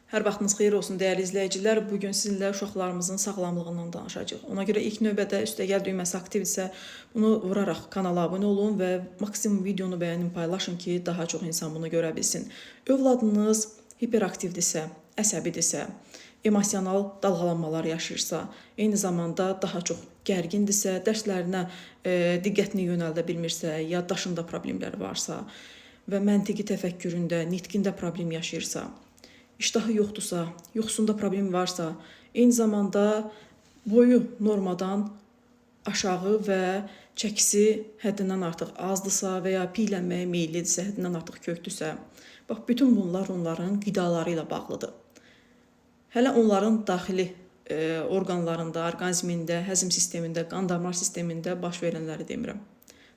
Hər vaxtınız xeyir olsun, dəyərli izləyicilər. Bugün sizinlə uşaqlarımızın sağlamlığından danışacağıq. Ona görə ilk növbədə üstəgəl düyməsi aktivdirsə, bunu vuraraq kanala abunə olun və maksimum videonu bəyənin, paylaşın ki, daha çox insan bunu görə bilsin. Övladınız hiperaktivdirsə, əsəbidirsə, emosional dalğalanmalar yaşayırsa, eyni zamanda daha çox gərgindirsə, dərslərinə diqqətini yönəldə bilmirsə, yaddaşında problemlər varsa və məntiqi təfəkküründə, nitqində problem yaşayırsa, iştahı yoxdursa, yuxusunda problem varsa, eyni zamanda boyu normadan aşağı və çəkisi həddindən artıq azdırsa və ya piylənməyə meyillidirsə, həddindən artıq kökdürsə, bax, bütün bunlar onların qidaları ilə bağlıdır. Hələ onların daxili orqanlarında, orqanizmində, həzm sistemində, qan damar sistemində baş verənləri demirəm.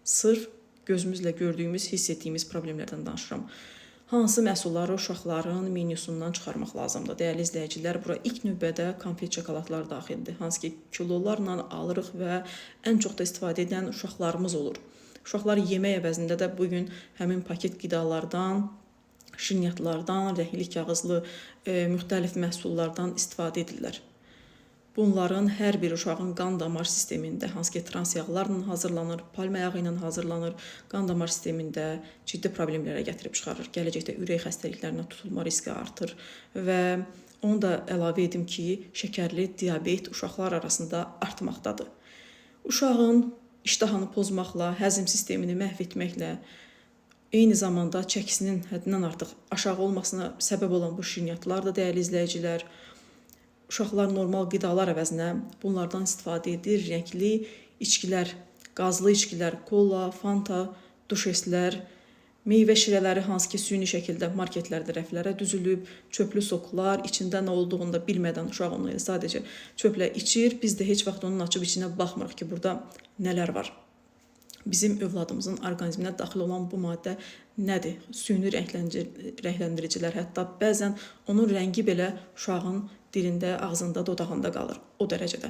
Sırf gözümüzlə gördüyümüz, hiss etdiyimiz problemlərdən danışıram. Hansı məhsulları uşaqların menyusundan çıxarmaq lazımdır? Dəyərli izləyicilər, bura ilk növbədə konfet şokoladlar daxildir. Hansı ki, kilolarla alırıq və ən çox da istifadə edən uşaqlarımız olur. Uşaqlar yemək əvəzində də bugün həmin paket qidalardan, şirniyyatlardan, rəhli kağızlı müxtəlif məhsullardan istifadə edirlər. Bunların hər bir uşağın qan damar sistemində, hansı ki, transyağlarla hazırlanır, palma yağı ilə hazırlanır, qan damar sistemində ciddi problemlərə gətirib çıxarır. Gələcəkdə ürək xəstəliklərinə tutulma riski artır və onu da əlavə edim ki, şəkərli diabet uşaqlar arasında artmaqdadır. Uşağın iştahını pozmaqla, həzm sistemini məhv etməklə, eyni zamanda çəkisinin həddindən artıq aşağı olmasına səbəb olan bu şirniyyatlar da, dəyərli izləyicilər, uşaqlar normal qidalar əvəzinə bunlardan istifadə edir. Rəngli içkilər, qazlı içkilər, kola, fanta, duşeslər, meyvə şirələri, hansı ki, süni şəkildə marketlərdə rəflərə düzülüb, çöplü soklar, içində nə olduğunu da bilmədən uşaq onu sadəcə çöplə içir. Biz də heç vaxt onun açıb içinə baxmırıq ki, burada nələr var. Bizim övladımızın orqanizminə daxil olan bu maddə nədir? Süni rəngləndiricilər, hətta bəzən onun rəngi belə uşağın dilində, ağzında, dodağında qalır. O dərəcədə.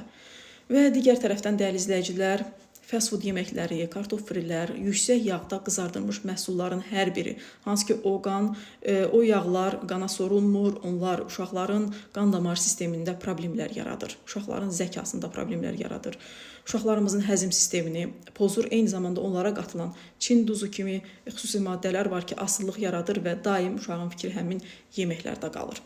Və digər tərəfdən, dəyərli izləyicilər, fast food yeməkləri, kartof frilər, yüksək yağda qızardılmış məhsulların hər biri, hansı ki, o yağlar qana sorulmur, onlar uşaqların qan damar sistemində problemlər yaradır, uşaqların zəkasında problemlər yaradır, uşaqlarımızın həzm sistemini pozur, eyni zamanda onlara qatılan Çin duzu kimi xüsusi maddələr var ki, asıllıq yaradır və daim uşağın fikri həmin yeməklərdə qalır.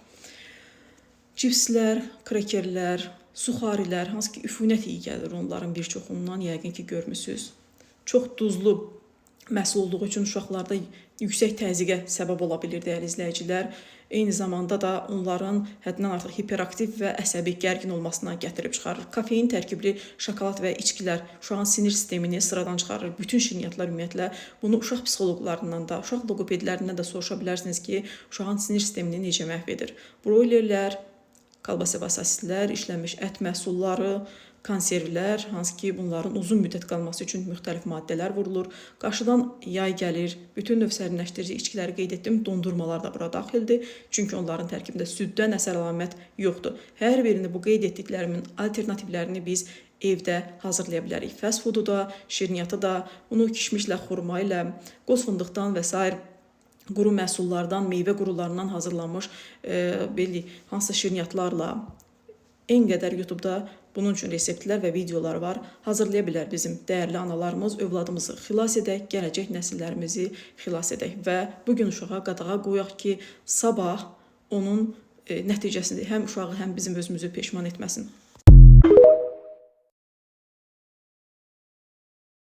Cipslər, krekerlər, suxarilər, hansı ki, üfunət iyi gəlir onların bir çoxundan, yəqin ki, görmüsünüz. Çox duzlu məhsul olduğu üçün uşaqlarda yüksək təzyiqə səbəb ola bilir, dəyərli izləyicilər. Eyni zamanda da onların həddindən artıq hiperaktiv və əsəbi, gərgin olmasına gətirib çıxarır. Kafein tərkibli şokolad və içkilər uşağın sinir sistemini sıradan çıxarır. Bütün şirniyyatlar ümumiyyətlə, bunu uşaq psixoloqlarından da, uşaq loqopedlərindən də soruşa bilərsiniz ki, uşağın sinir sistemini necə məhv edir. Broilerlər, kalbasa və sosislər, işlənmiş ət məhsulları, konservlər, hansı ki, bunların uzun müddət qalması üçün müxtəlif maddələr vurulur. Qarşıdan yay gəlir, bütün növ sərinləşdirici içkiləri qeyd etdim, dondurmalar da bura daxildir. Çünki onların tərkibində süddən əsər əlamət yoxdur. Hər birini bu qeyd etdiklərimin alternativlərini biz evdə hazırlaya bilərik. Fast foodu da, şirniyyatı da, bunu kişmişlə, xurma ilə, qoz fındıqdan və s. quru məhsullardan, meyvə qurularından hazırlanmış hansısa şirniyyatlarla en qədər YouTube-da bunun üçün reseptlər və videolar var. Hazırlaya bilər bizim dəyərli analarımız, övladımızı xilas edək, gələcək nəsillərimizi xilas edək və bugün uşağa qadağa qoyaq ki, sabah onun nəticəsində həm uşağı, həm bizim özümüzü peşman etməsin.